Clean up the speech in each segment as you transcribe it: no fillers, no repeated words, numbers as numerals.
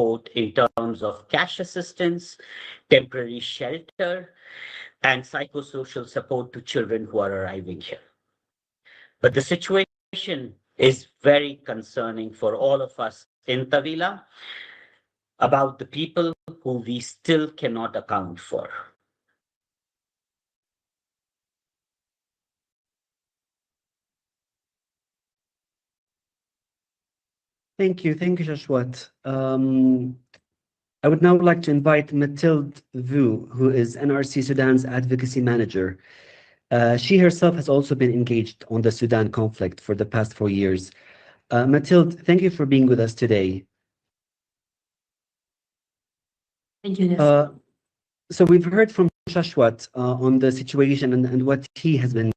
support in terms of cash assistance, temporary shelter, and psychosocial support to children who are arriving here. But the situation is very concerning for all of us in Tawila about the people who we still cannot account for. Thank you, Shashwat. I would now like to invite Mathilde Vu, who is NRC Sudan's advocacy manager. She herself has also been engaged on the Sudan conflict for the past 4 years. Mathilde, thank you for being with us today. Thank you. So we've heard from Shashwat on the situation and what he has been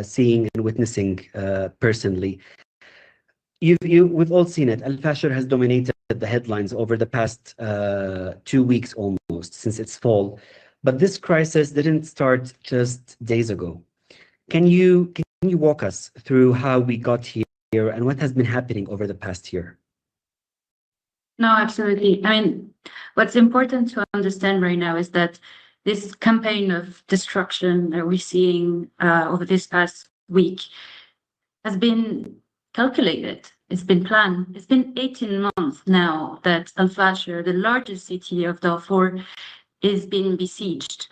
seeing and witnessing personally. We've all seen it. Al-Fashir has dominated the headlines over the past 2 weeks almost since its fall. But this crisis didn't start just days ago. Can you walk us through how we got here and what has been happening over the past year? No, absolutely. I mean, what's important to understand right now is that this campaign of destruction that we're seeing over this past week has been calculated. It's been planned. It's been 18 months now that Al-Fashir, the largest city of Darfur, is being besieged.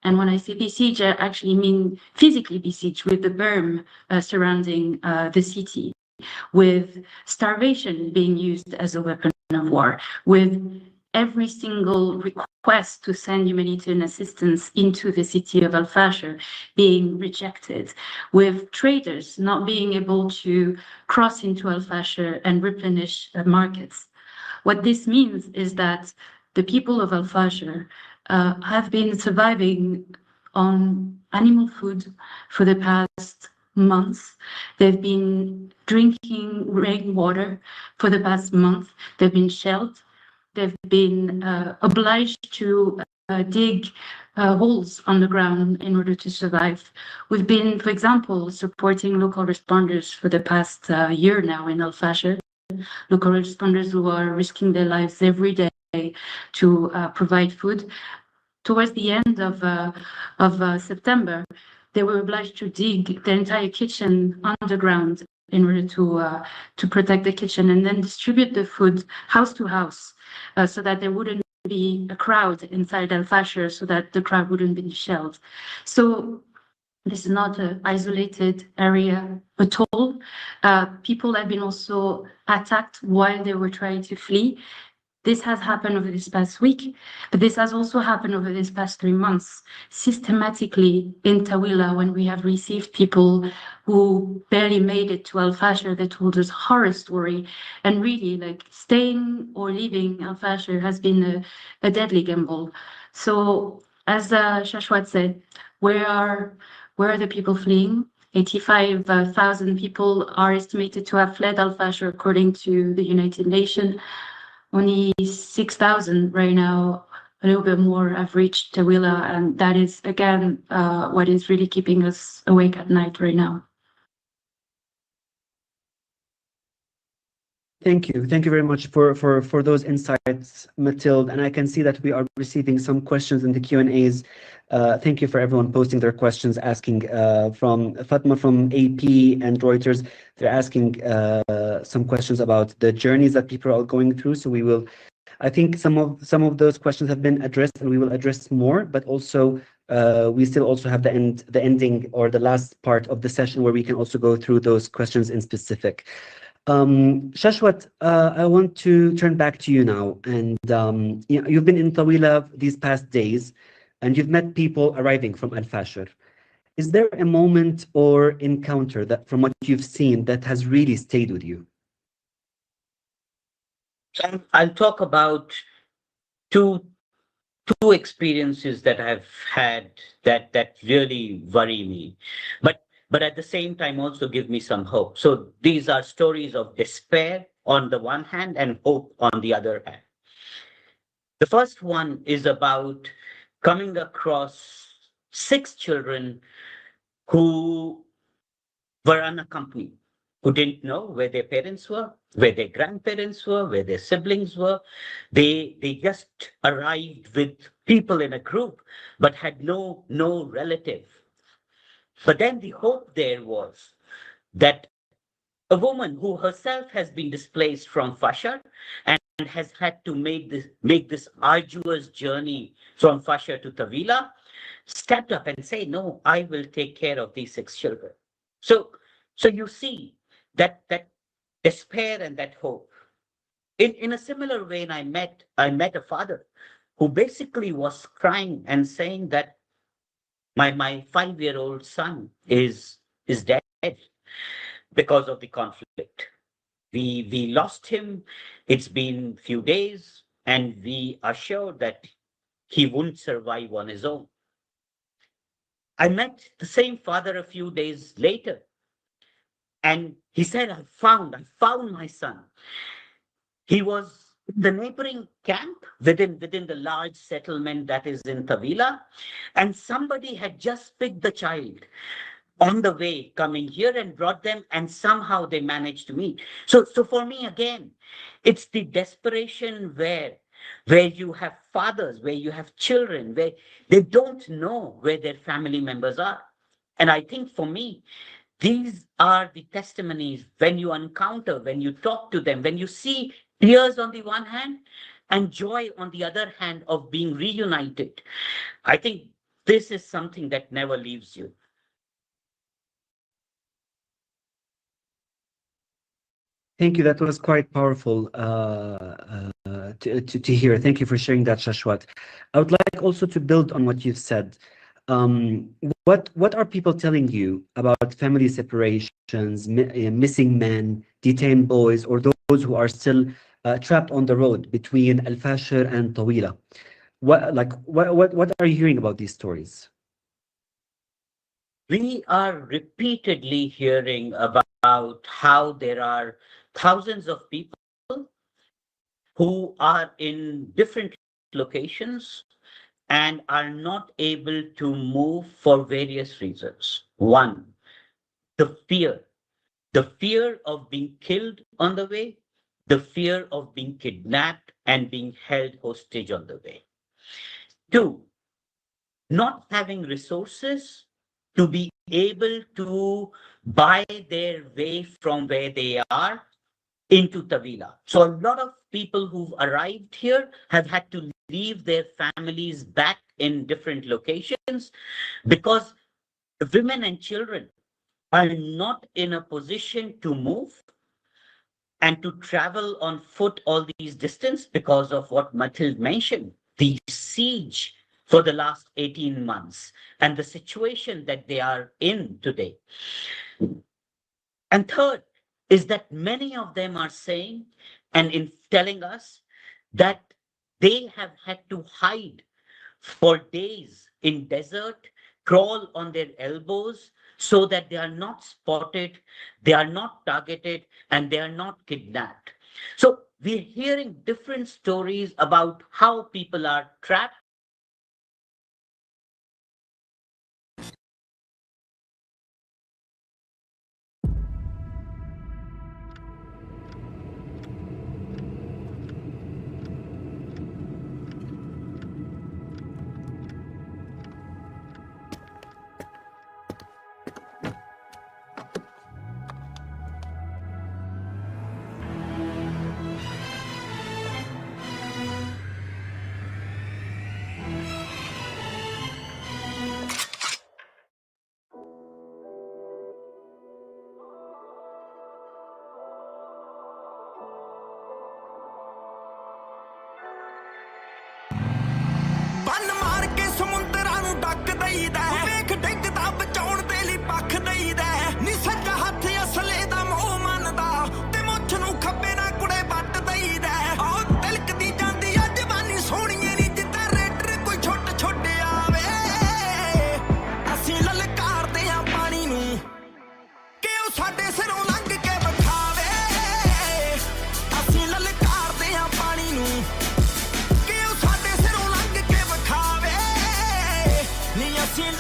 And when I say besieged, I actually mean physically besieged with the berm surrounding the city, with starvation being used as a weapon of war, with every single request to send humanitarian assistance into the city of Al-Fashir being rejected, with traders not being able to cross into Al-Fashir and replenish markets. What this means is that the people of Al-Fashir have been surviving on animal food for the past months. They've been drinking rainwater for the past month. They've been shelled. They've been obliged to dig holes on the ground in order to survive. We've been, for example, supporting local responders for the past year now in Al-Fashir. Local responders who are risking their lives every day to provide food. Towards the end of September, they were obliged to dig the entire kitchen underground in order to protect the kitchen and then distribute the food house to house so that there wouldn't be a crowd inside Al-Fashir, so that the crowd wouldn't be shelled. So this is not an isolated area at all. People have been also attacked while they were trying to flee. This has happened over this past week, but this has also happened over this past 3 months, systematically in Tawila, when we have received people who barely made it to Al-Fashir. They told us horror story, and really, like, staying or leaving Al-Fashir has been a deadly gamble. So, as Shashwat said, where are the people fleeing? 85,000 people are estimated to have fled Al-Fashir, according to the United Nations. Only 6,000 right now, a little bit more, have reached Tawila, and that is, again, what is really keeping us awake at night right now. Thank you. Thank you very much for those insights, Mathilde. And I can see that we are receiving some questions in the Q&As. Thank you for everyone posting their questions, asking from Fatma from AP and Reuters. They're asking some questions about the journeys that people are going through. So we will, I think some of those questions have been addressed, and we will address more, but also we still also have the ending or the last part of the session where we can also go through those questions in specific. Shashwat, I want to turn back to you now, and you've been in Tawila these past days, and you've met people arriving from Al-Fashir. Is there a moment or encounter that, from what you've seen, that has really stayed with you? I'll talk about two experiences that I've had that really worry me, but at the same time also give me some hope. So these are stories of despair on the one hand and hope on the other hand. The first one is about coming across 6 children who were unaccompanied, who didn't know where their parents were, where their grandparents were, where their siblings were. They just arrived with people in a group, but had no relative. But then the hope there was that a woman who herself has been displaced from Fasher and has had to make this arduous journey from Fasher to Tawila, stepped up and say, "No, I will take care of these 6 children." So, so you see that despair and that hope. In a similar vein, I met a father who basically was crying and saying that my 5-year-old son is dead because of the conflict. We lost him. It's been few days, and we are sure that he won't survive on his own. I met the same father a few days later, and he said, I found my son. He was in the neighboring camp within the large settlement that is in Tawila, and somebody had just picked the child on the way coming here and brought them, and somehow they managed to meet. So for me, again, it's the desperation where you have fathers, where you have children, where they don't know where their family members are. And I think for me, these are the testimonies when you encounter, when you talk to them, when you see tears on the one hand and joy on the other hand of being reunited. I think this is something that never leaves you. Thank you. That was quite powerful to hear. Thank you for sharing that, Shashwat. I would like also to build on what you've said. What are people telling you about family separations, missing men, detained boys, or those who are still trapped on the road between Al Fashir and Tawila? What are you hearing about these stories? We are repeatedly hearing about how there are thousands of people who are in different locations and are not able to move for various reasons. One, the fear of being killed on the way, the fear of being kidnapped and being held hostage on the way. Two, not having resources to be able to buy their way from where they are into Tawila. So a lot of people who've arrived here have had to leave their families back in different locations because women and children are not in a position to move and to travel on foot all these distance because of what Mathilde mentioned, the siege for the last 18 months and the situation that they are in today. And third is that many of them are saying and in telling us that they have had to hide for days in desert, crawl on their elbows so that they are not spotted, they are not targeted, and they are not kidnapped. So we're hearing different stories about how people are trapped. ਬੰਨ ਮਾਰ ਕੇ ਸਮੁੰਦਰਾਂ ਨੂੰ duck ਦਈਦਾ ਵੇਖ ਡਿੱਗਦਾ ਬਚਾਉਣ ਦੇ ਲਈ ਪੱਖ ਦਈਦਾ ਨੀ ਸੱਜਾ ਹੱਥ ਅਸਲੇ ਦਾ ਮੋਹ ਮੰਨਦਾ ਤੇ ਮੁੱਛ ਨੂੰ ਖੱਬੇ ਨਾ ਕੁੜੇ ਵੱਟ ਦਈਦਾ ਆਹ ਤਿਲਕਦੀ ਜਾਂਦੀ ਆ ਜਵਾਨੀ ਸੋਹਣੀਏ ਨੀ ਜਿੱਦਾਂ ਰੇਡਰ ਕੋਈ ਛੁੱਟ ਛੁੱਟ ਆਵੇ ਅਸੀਂ ਲਲਕਾਰਦੇ ਆ ਪਾਣੀ ਨੂੰ ਕਿ ਉਹ ਸਾਡੇ ਸਿਰੋਂ ਲੰਘ ਕੇ ਵਿਖਾਵੇ ਅਸੀਂ ਲਲਕਾਰਦੇ ਆ ਪਾਣੀ ਨੂੰ ਕਿ ਉਹ ਸਾਡੇ ਸਿਰੋਂ ਲੰਘ ਕੇ ਵਿਖਾਵੇ ਨੀ ਅਸੀਂ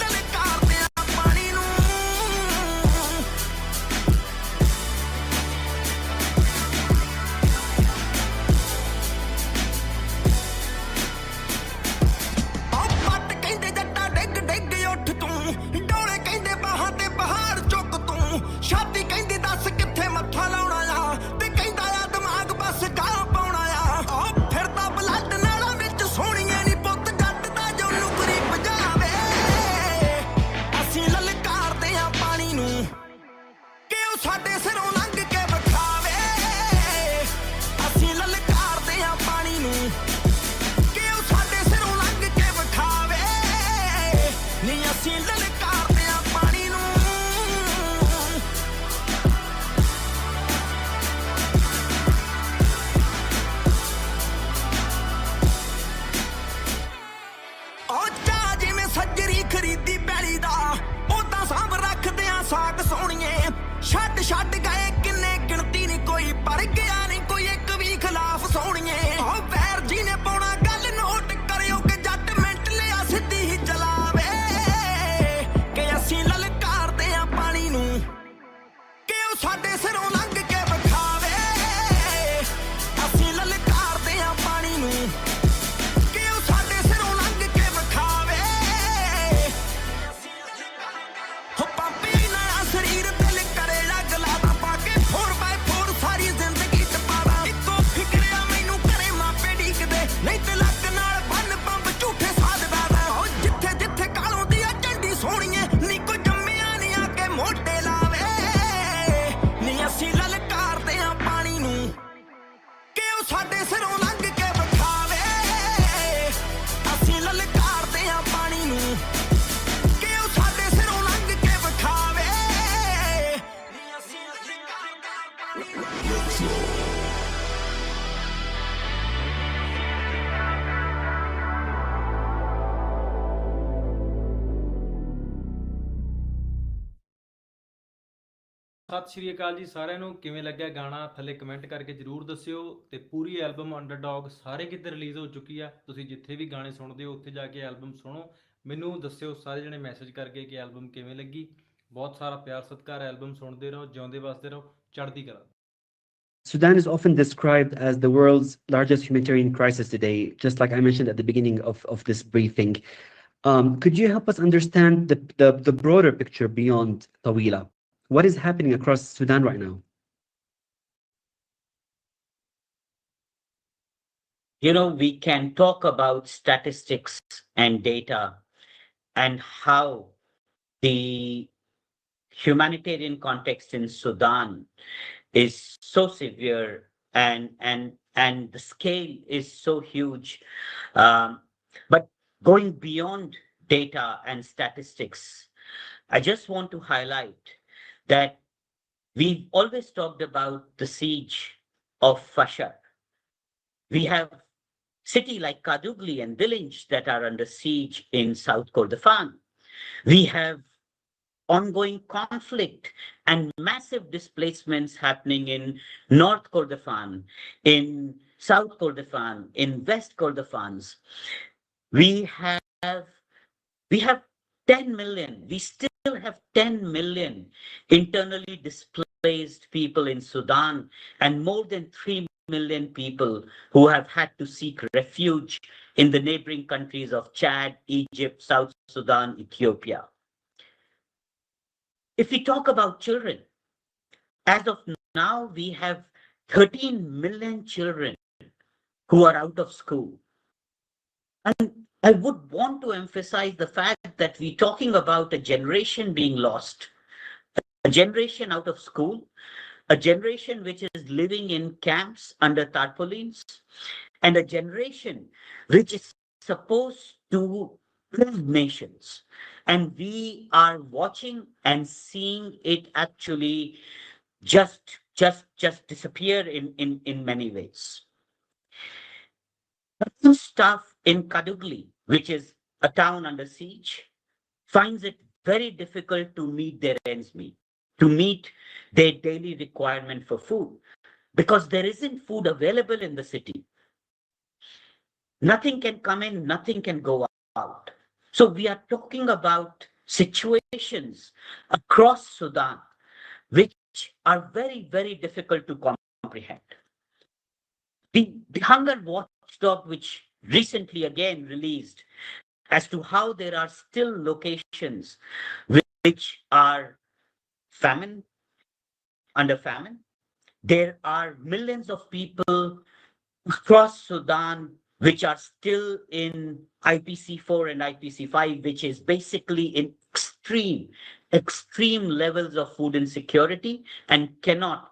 ਸਾਗ ਸੋਹਣੀਏ ਛੱਡ ਛੱਡ ਗਏ ਕਿੰਨੇ ਗਿਣਤੀ ਨਹੀਂ ਕੋਈ ਪਰ ਗਿਆ ਨਹੀਂ ਕੋਈ ਇੱਕ ਵੀ ਖਿਲਾਫ ਸੋਹਣੀਏ ਉਹ ਵੈਰ ਜੀ ਨੇ ਪਾਉਣਾ ਗੱਲ ਨੋਟ ਕਰਿਓ ਕਿ ਜੱਟ ਮਿੰਟ ਲਿਆ ਸਿੱਧੀ ਹੀ ਚਲਾਵੇ ਕਿ ਅਸੀਂ ਲਲਕਾਰਦੇ ਆ ਪਾਣੀ ਨੂੰ ਕਿ ਉਹ ਸਾਡੇ ਸਿਰੋਂ ਲੰਘ ਕੇ ਵਿਖਾਵੇ ਅਸੀਂ ਲਲਕਾਰਦੇ ਆ ਪਾਣੀ ਨੂੰ ਕਿ ਉਹ ਸਾਡੇ ਸਿਰੋਂ ਲੰਘ ਕੇ ਵਿਖਾਵੇ ਹੋ ਪਾਪੀ ਨਾ ਸਰੀਰ ਦਿਲ ਕਰੇ ਅਗਲਾ ਦਾ ਪਾ ਕੇ 4x4 ਸਾਰੀ ਜ਼ਿੰਦਗੀ ਟਪਾਦਾ ਇੱਕੋ ਫਿਕਰਿਆ ਮੈਨੂੰ ਕਰੇ ਮਾਪੇ ਢੀਕਦੇ ਨਹੀਂ ਤੇ ਲੱਕ ਨਾਲ ਬੰਨ ਬੰਬ ਝੂਠੇ ਸਾਧਦਾ ਦਾ ਹੋ ਜਿੱਥੇ ਜਿੱਥੇ ਕਾਲੋਂ ਦੀ ਆ ਝੰਡੀ ਸੋਹਣੀਏ ਨੀ ਕੋਈ ਜੰਮਿਆ ਨਹੀਂ ਆ ਕੇ ਮੋਢੇ ਲਾਵੇ ਨੀ ਅਸੀਂ ਲਲਕਾਰਦੇ ਆ ਪਾਣੀ ਨੂੰ ਕਿ ਉਹ ਸਾਡੇ ਸਿਰੋਂ ਲੰਘ ਕੇ ਵਿਖਾਵੇ ਅਸੀਂ ਲਲਕਾਰਦੇ ਆ ਪਾਣੀ ਨੂੰ ਕਿ ਉਹ ਸਾਡੇ ਸਿਰੋਂ ਲੰਘ ਕੇ ਵਿਖਾਵੇ ਨੀ ਅਸੀਂ ਲਲਕਾਰਦੇ ਆ ਪਾਣੀ ਨੂੰ ਸਤਿ ਸ਼੍ਰੀ ਅਕਾਲ ਜੀ ਸਾਰਿਆਂ ਨੂੰ। ਕਿਵੇਂ ਲੱਗਿਆ ਗਾਣਾ ਥੱਲੇ ਕਮੈਂਟ ਕਰਕੇ ਜਰੂਰ ਦੱਸਿਓ। ਤੇ ਪੂਰੀ ਐਲਬਮ ਅੰਡਰਡੌਗ ਸਾਰੇ ਕਿਤੇ ਰਿਲੀਜ਼ ਹੋ ਚੁੱਕੀ ਆ। ਤੁਸੀਂ ਜਿੱਥੇ ਵੀ ਗਾਣੇ ਸੁਣਦੇ ਹੋ ਉੱਥੇ ਜਾ ਕੇ ਐਲਬਮ ਸੁਣੋ। ਮੈਨੂੰ ਦੱਸਿਓ ਸਾਰੇ ਜਣੇ ਮੈਸੇਜ ਕਰਕੇ ਕਿ ਐਲਬਮ ਕਿਵੇਂ ਲੱਗੀ। ਬਹੁਤ ਸਾਰਾ ਪਿਆਰ ਸਤਿਕਾਰ। ਐਲਬਮ ਸੁਣਦੇ ਰਹੋ, ਜਿਉਂਦੇ ਵਸਦੇ ਰਹੋ, ਚੜ੍ਹਦੀ ਕਲਾ। Sudan is often described as the world's largest humanitarian crisis today, just like I mentioned at the beginning of this briefing. Could you help us understand the broader picture beyond Tawila? What is happening across Sudan right now? You know, we can talk about statistics and data and how the humanitarian context in Sudan is so severe and the scale is so huge. But going beyond data and statistics, I just want to highlight that we've always talked about the siege of Fashar. We have city like Kadugli and Dilinj that are under siege in South Kordofan. We have ongoing conflict and massive displacements happening in North Kordofan, in South Kordofan, in West Kordofans. We have 10 million. We still have 10 million internally displaced people in Sudan and more than 3 million people who have had to seek refuge in the neighboring countries of Chad, Egypt, South Sudan, Ethiopia. If we talk about children, as of now, we have 13 million children who are out of school. And I would want to emphasize the fact that we're talking about a generation being lost, a generation out of school, a generation which is living in camps under tarpaulins, and a generation which is supposed to build nations. And we are watching and seeing it actually just disappear in many ways. Some staff in Kadugli, which is a town under siege, finds it very difficult to meet their ends meet, to meet their daily requirement for food, because there isn't food available in the city. Nothing can come in, nothing can go out. So we are talking about situations across Sudan which are very, very difficult to comprehend. The Hunger Watchdog, which recently again released, as to how there are still locations which are under famine. There are millions of people across Sudan which are still in IPC4 and IPC5, which is basically in extreme levels of food insecurity and cannot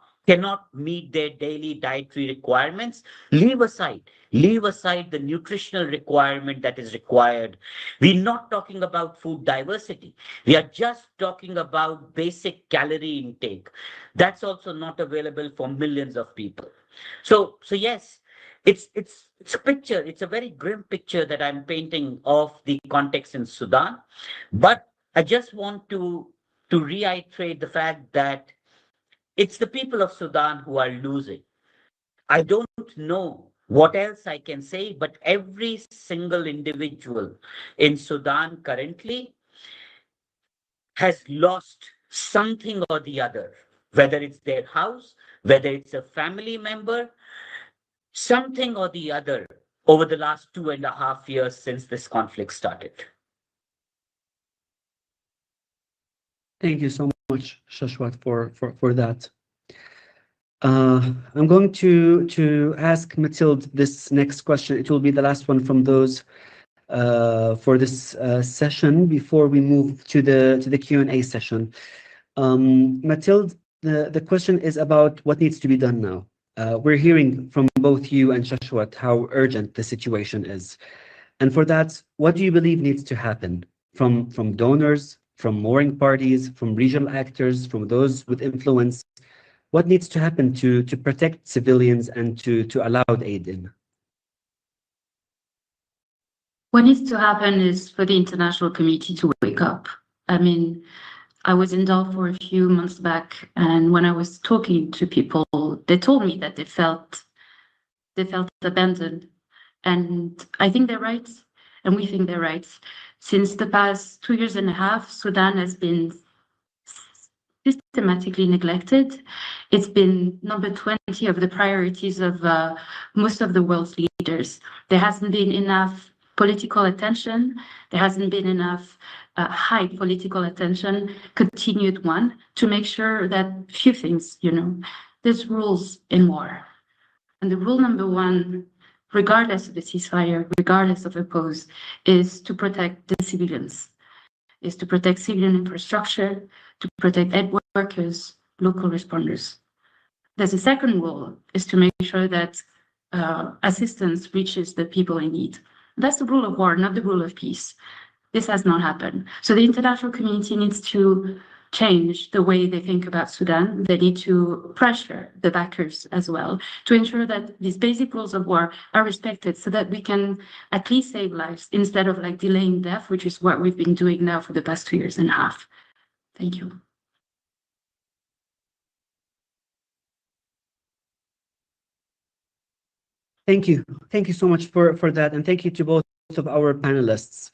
meet their daily dietary requirements. Leave aside the nutritional requirement that is required. We're not talking about food diversity. We are just talking about basic calorie intake. That's also not available for millions of people. So yes, it's a picture. It's a very grim picture that I'm painting of the context in Sudan. But I just want to to reiterate the fact that it's the people of Sudan who are losing. I don't know what else I can say, but every single individual in Sudan currently has lost something or the other, whether it's their house, whether it's a family member, something or the other over the last 2.5 years since this conflict started. Thank you so much, Shashwat, for that. I'm going to ask Mathilde this next question. It will be the last one from those for this session before we move to the Q&A session. Mathilde, the question is about what needs to be done now. We're hearing from both you and Shashwat how urgent the situation is. And for that, what do you believe needs to happen from donors, from warring parties, from regional actors, from those with influence? What needs to happen to protect civilians and to allow aid in? What needs to happen is for the international community to wake up. I mean, I was in Darfur a few months back, and when I was talking to people, they told me that they felt abandoned. And I think they're right, and we think they're right. Since the past 2.5 years, Sudan has been systematically neglected. It's been number 20 of the priorities of most of the world's leaders. There hasn't been enough political attention. There hasn't been enough high political attention, continued one, to make sure that few things, there's rules in war. And the rule number one, regardless of the ceasefire, regardless of a pause, is to protect the civilians, is to protect civilian infrastructure, to protect aid workers, local responders. There's a second rule, is to make sure that assistance reaches the people in need. That's the rule of war, not the rule of peace. This has not happened. So the international community needs to change the way they think about Sudan. They need to pressure the backers as well to ensure that these basic rules of war are respected so that we can at least save lives instead of delaying death, which is what we've been doing now for the past 2.5 years. Thank you. Thank you. Thank you so much for that. And thank you to both of our panelists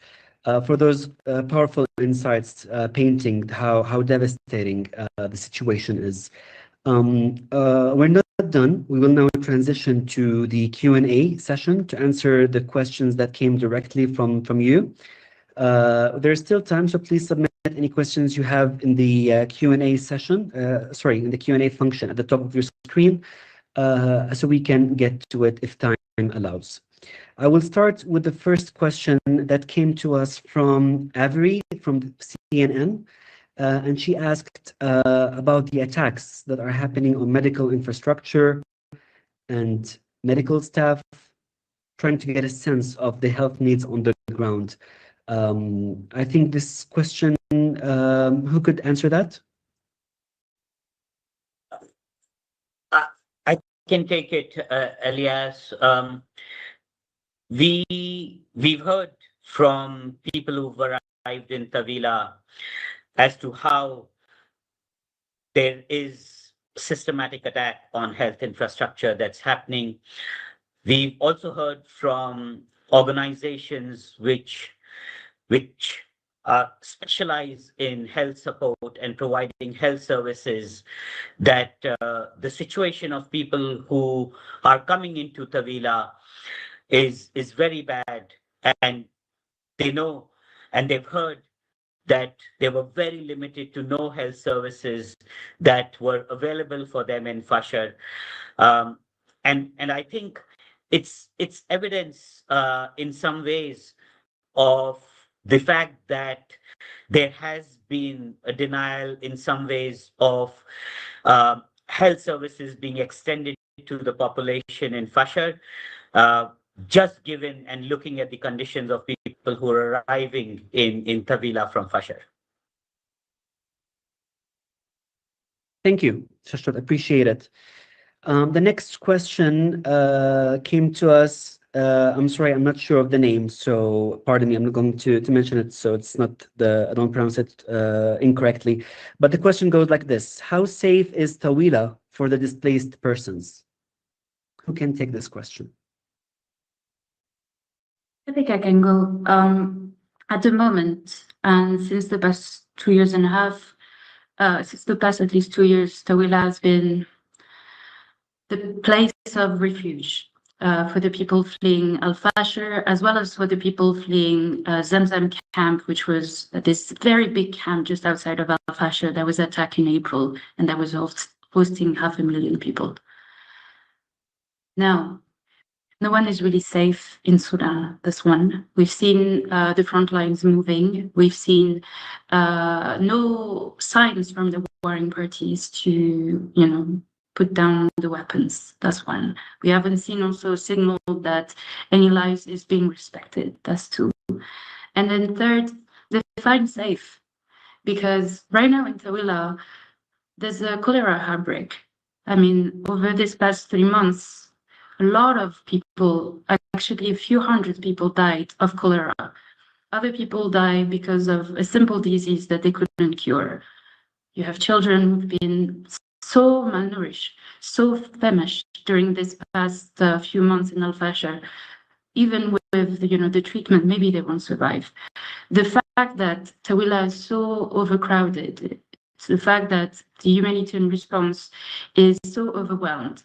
for those powerful insights painting how devastating the situation is. We're not done. We will now transition to the Q&A session to answer the questions that came directly from you. There's still time, so please submit any questions you have in the Q&A session, in the Q&A function at the top of your screen, so we can get to it if time allows. I will start with the first question that came to us from Avery from CNN, and she asked about the attacks that are happening on medical infrastructure and medical staff, trying to get a sense of the health needs on the ground. I think this question, who could answer that? I can take it, Elias. We've heard from people who've arrived in Tawila as to how there is systematic attack on health infrastructure that's happening. We've also heard from organizations which specialize in health support and providing health services that the situation of people who are coming into Tawila is very bad, and they know and they've heard that they were very limited to no health services that were available for them in Fashar. And I think it's evidence in some ways of the fact that there has been a denial in some ways of health services being extended to the population in Fashar, just given and looking at the conditions of people who are arriving in Tawila from Fashar. Thank you, Shashwat. Appreciate it. The next question came to us I'm sorry, I'm not sure of the name, so pardon me, I'm not going to mention it, so it's not I don't pronounce it incorrectly. But the question goes like this: how safe is Tawila for the displaced persons? Who can take this question? I think I can go. At the moment, and since the past 2 years and a half, since the past at least 2 years, Tawila has been the place of refuge for the people fleeing Al-Fashir, as well as for the people fleeing Zamzam camp, which was this very big camp just outside of Al-Fashir that was attacked in April, and that was hosting 500,000 people. Now, no one is really safe in Sudan, this one. We've seen the front lines moving. We've seen no signs from the warring parties to, put down the weapons. That's one. We haven't seen also a signal that any lives is being respected. That's two. And then third, they find safe. Because right now in Tawila, there's a cholera outbreak. I mean, over this past 3 months, a lot of people, actually a few hundred people died of cholera. Other people died because of a simple disease that they couldn't cure. You have children who've been so malnourished, so famished during this past few months in Al-Fashir. Even with the treatment, maybe they won't survive. The fact that Tawila is so overcrowded, the fact that the humanitarian response is so overwhelmed,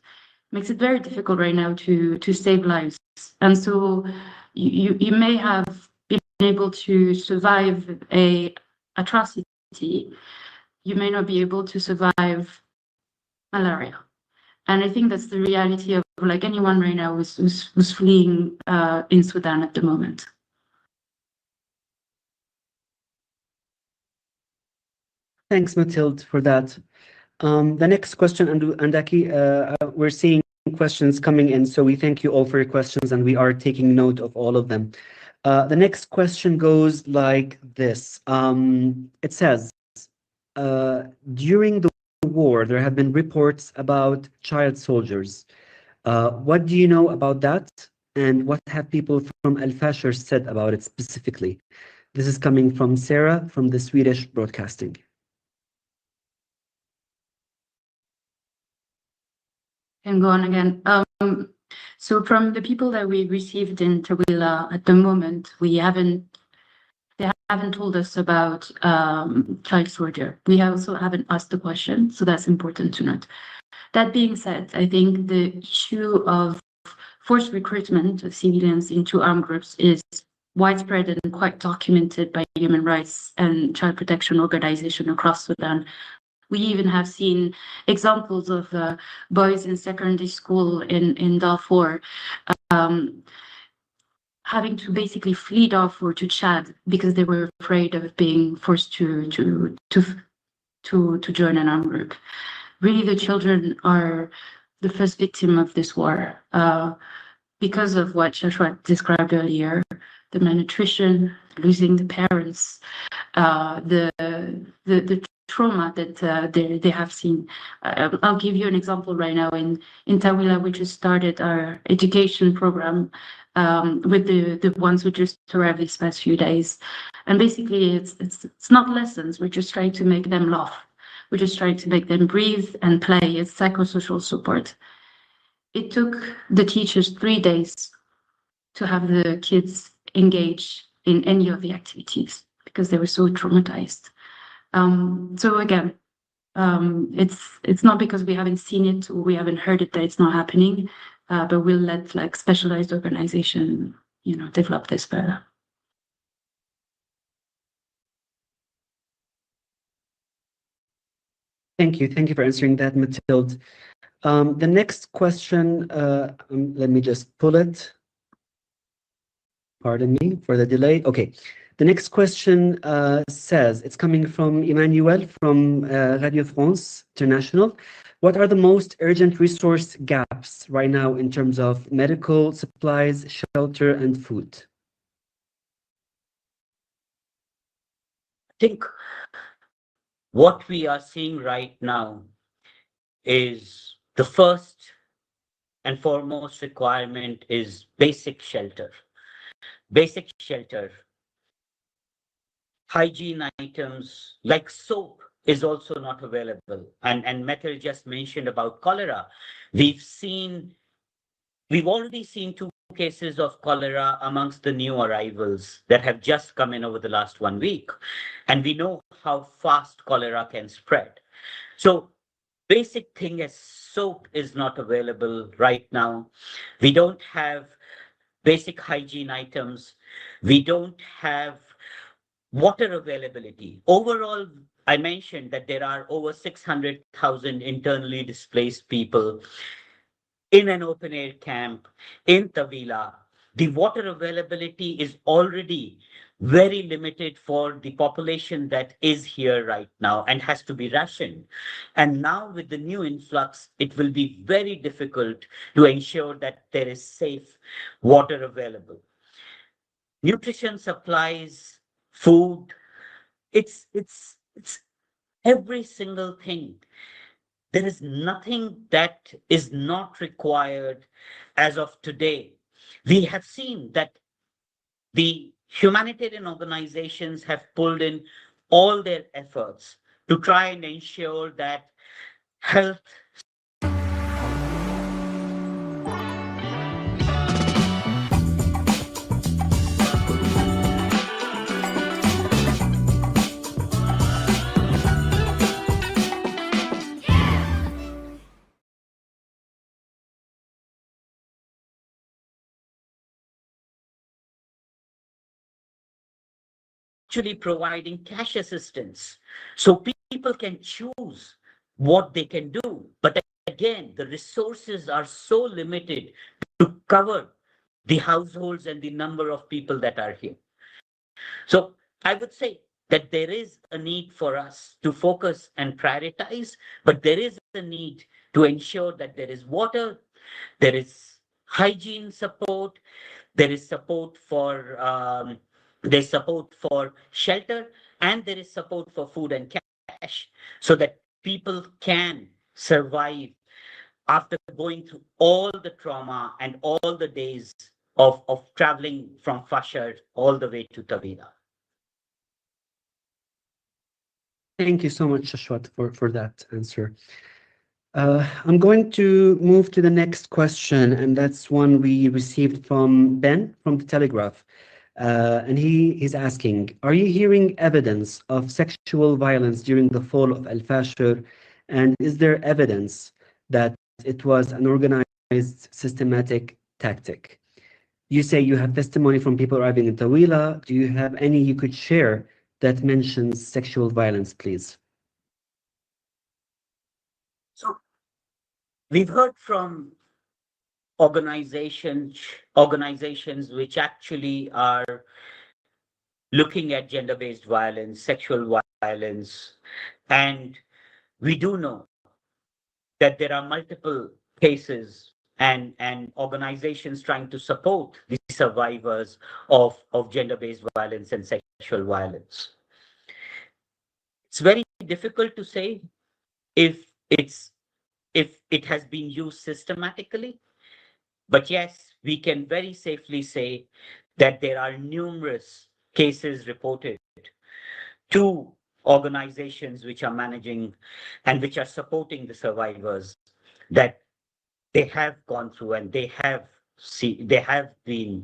makes it very difficult right now to save lives. And so you may have been able to survive a atrocity. You may not be able to survive malaria. And I think that's the reality of like anyone right now who's fleeing in Sudan at the moment. Thanks, Mathilde, for that. The next question, Andaki, we're seeing questions coming in, so we thank you all for your questions, and we are taking note of all of them. The next question goes like this. It says, during the war, there have been reports about child soldiers. What do you know about that? And what have people from Al-Fashir said about it specifically? This is coming from Sarah from the Swedish Broadcasting. And go on again. So from the people that we received in Tawila at the moment, they haven't told us about child soldier. We also haven't asked the question, so that's important to note. That being said, I think the issue of forced recruitment of civilians into armed groups is widespread and quite documented by human rights and child protection organizations across Sudan. We even have seen examples of boys in secondary school in Darfur having to basically flee Darfur to Chad because they were afraid of being forced to join an armed group. Really, the children are the first victim of this war because of what Shashwat described earlier: the malnutrition, losing the parents, the trauma that they have seen. I'll give you an example right now. In Tawila, we just started our education program with the ones who just arrived these past few days. And basically, it's not lessons. We're just trying to make them laugh. We're just trying to make them breathe and play. It's psychosocial support. It took the teachers 3 days to have the kids engage in any of the activities because they were so traumatized. So again, it's not because we haven't seen it or we haven't heard it that it's not happening, but we'll let like specialized organization, develop this further. Thank you. Thank you for answering that, Mathilde. The next question, let me just pull it. Pardon me for the delay. Okay. The next question says, it's coming from Emmanuel from Radio France International. What are the most urgent resource gaps right now in terms of medical supplies, shelter, and food? I think what we are seeing right now is the first and foremost requirement is basic shelter. Basic shelter. Hygiene items like soap is also not available. And Metal just mentioned about cholera. We've already seen 2 cases of cholera amongst the new arrivals that have just come in over the last 1 week. And we know how fast cholera can spread. So basic thing as soap is not available right now. We don't have basic hygiene items. We don't have water availability. Overall, I mentioned that there are over 600,000 internally displaced people in an open air camp in Tawila. The water availability is already very limited for the population that is here right now and has to be rationed. And now with the new influx, it will be very difficult to ensure that there is safe water available. Nutrition supplies, food, it's every single thing. There is nothing that is not required as of today. We have seen that the humanitarian organizations have pulled in all their efforts to try and ensure that health actually providing cash assistance so people can choose what they can do. But again, the resources are so limited to cover the households and the number of people that are here. So I would say that there is a need for us to focus and prioritize, but there is a need to ensure that there is water, there is hygiene support, there is support for there's support for shelter, and there is support for food and cash, so that people can survive after going through all the trauma and all the days of traveling from Fashar all the way to Tawila. Thank you so much, Shashwat, for that answer. I'm going to move to the next question, and that's one we received from Ben from the Telegraph. And he's asking, are you hearing evidence of sexual violence during the fall of Al-Fashir? And is there evidence that it was an organized, systematic tactic? You say you have testimony from people arriving in Tawila. Do you have any you could share that mentions sexual violence, please? So we've heard from organizations which actually are looking at gender-based violence, sexual violence, and we do know that there are multiple cases and organizations trying to support the survivors of gender-based violence and sexual violence. It's very difficult to say if it has been used systematically, but yes, we can very safely say that there are numerous cases reported to organizations which are managing and which are supporting the survivors, that they have gone through and they have been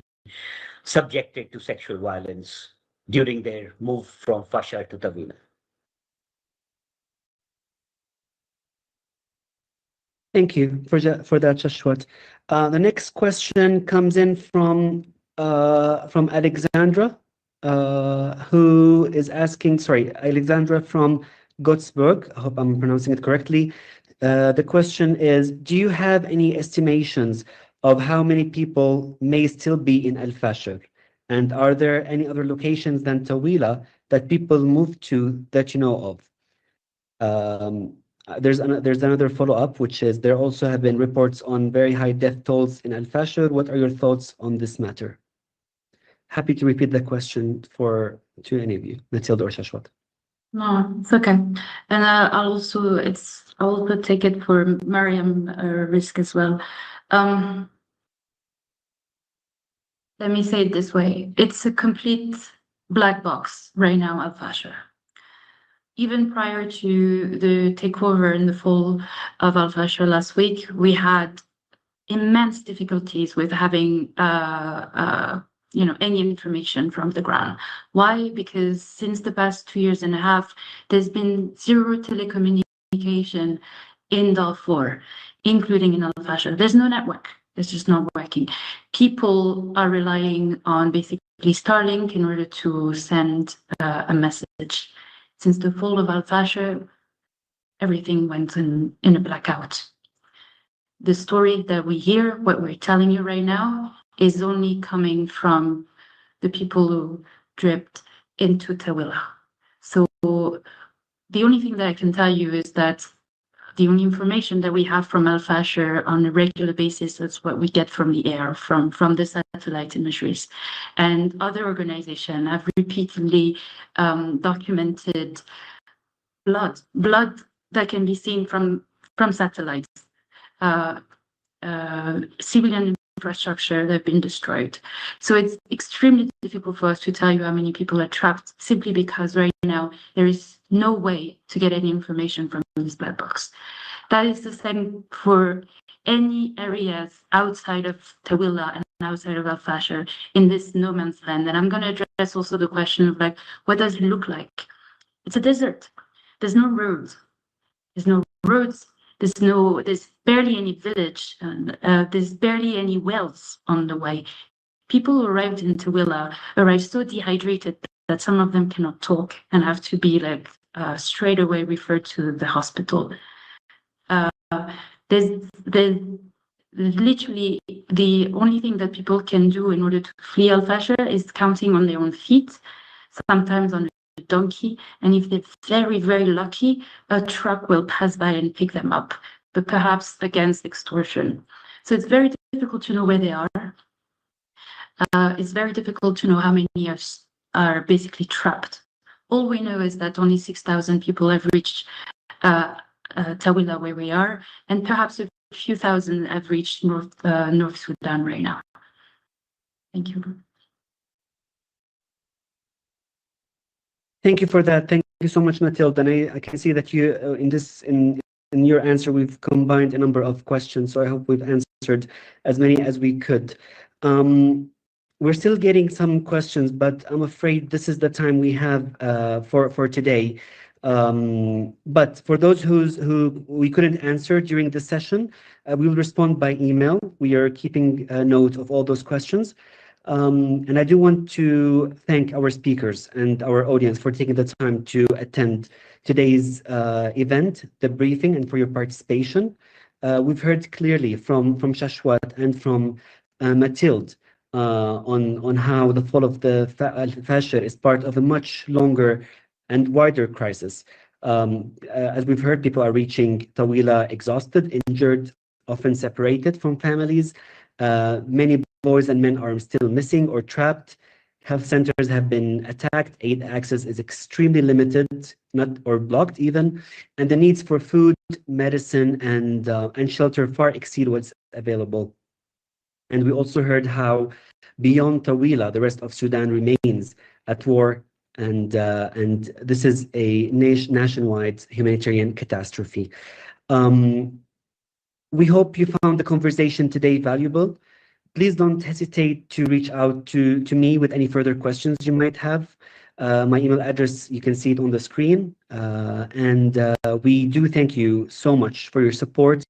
subjected to sexual violence during their move from Fashar to Tawila. Thank you for that, Shashwat. The next question comes in from Alexandra, who is asking, sorry, Alexandra from Gottsburg. I hope I'm pronouncing it correctly. The question is, do you have any estimations of how many people may still be in Al-Fashir? And are there any other locations than Tawila that people move to that you know of? There's another follow-up, which is there also have been reports on very high death tolls in Al-Fashir. What are your thoughts on this matter? Happy to repeat the question to any of you, Matilda or Shashwat. No, it's okay. And I'll also take it for Mariam risk as well. Let me say it this way. It's a complete black box right now, Al-Fashir. Even prior to the takeover in the fall of Al-Fashir last week, we had immense difficulties with having any information from the ground. Why? Because since the past 2 years and a half, there's been zero telecommunication in Darfur, including in Al-Fashir. There's no network. It's just not working. People are relying on basically Starlink in order to send a message. Since the fall of Al-Fashir, everything went in a blackout. The story that we hear, what we're telling you right now, is only coming from the people who dripped into Tawila. So the only thing that I can tell you is that the only information that we have from Al-Fashir on a regular basis is what we get from the air, from the satellite imageries. And other organizations have repeatedly documented blood that can be seen from satellites. Civilian infrastructure that have been destroyed. So it's extremely difficult for us to tell you how many people are trapped simply because right now there is no way to get any information from this black box. That is the same for any areas outside of Tawila and outside of Al-Fashir in this no man's land. And I'm going to address also the question of like, what does it look like? It's a desert. There's no roads. There's no roads. There's barely any village, and there's barely any wells on the way. People who arrived in Tawila arrived so dehydrated that some of them cannot talk and have to be like straight away referred to the hospital. There's literally the only thing that people can do in order to flee Al-Fashir is counting on their own feet, sometimes on a donkey, and if they're very, very lucky, a truck will pass by and pick them up, but perhaps against extortion. So it's very difficult to know where they are. It's very difficult to know how many are basically trapped. All we know is that only 6,000 people have reached Tawila, where we are, and perhaps a few thousand have reached North Sudan right now. Thank you. Thank you for that. Thank you so much, Mathilde. And I can see that you in your answer we've combined a number of questions. So I hope we've answered as many as we could. We're still getting some questions, but I'm afraid this is the time we have for today. But for those who we couldn't answer during the session, we will respond by email. We are keeping a note of all those questions. And I do want to thank our speakers and our audience for taking the time to attend today's event, the briefing, and for your participation. We've heard clearly from Shashwat and from Mathilde on how the fall of the Al-Fashir is part of a much longer and wider crisis. As we've heard, people are reaching Tawila exhausted, injured, often separated from families. Many boys and men are still missing or trapped. Health centers have been attacked. Aid access is extremely limited, or blocked even. And the needs for food, medicine, and shelter far exceed what's available. And we also heard how beyond Tawila, the rest of Sudan remains at war, and this is a nationwide humanitarian catastrophe. We hope you found the conversation today valuable. Please don't hesitate to reach out to me with any further questions you might have. My email address, you can see it on the screen. And we do thank you so much for your support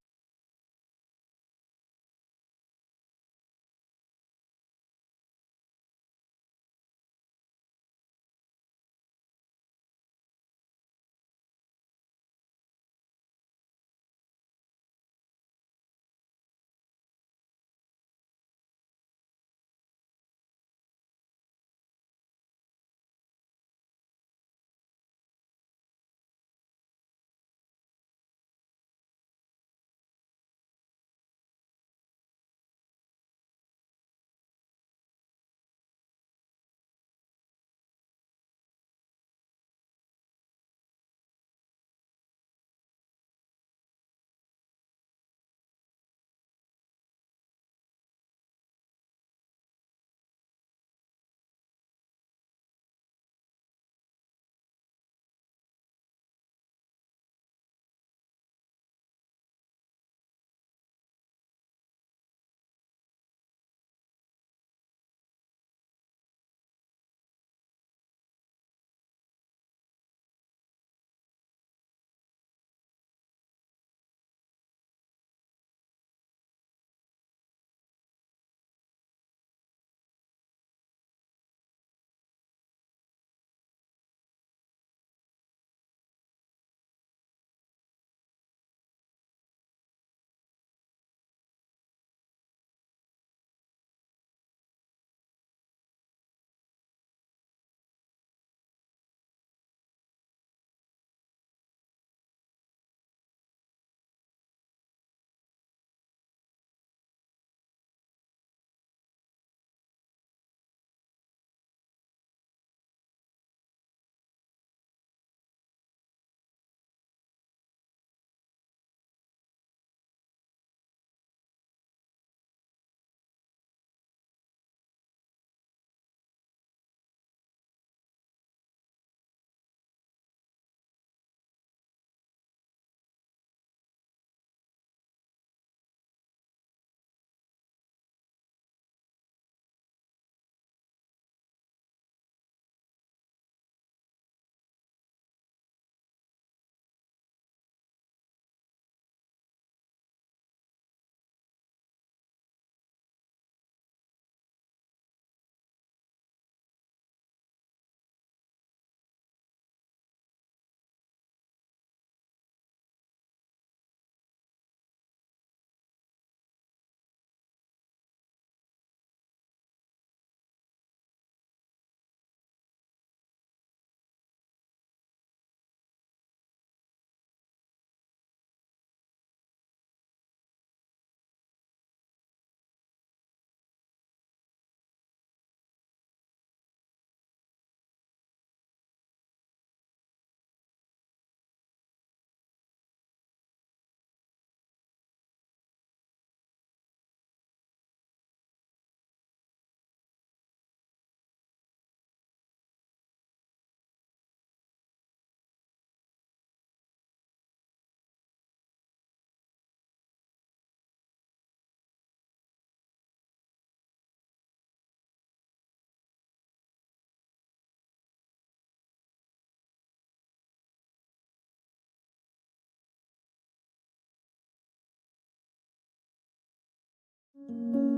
you.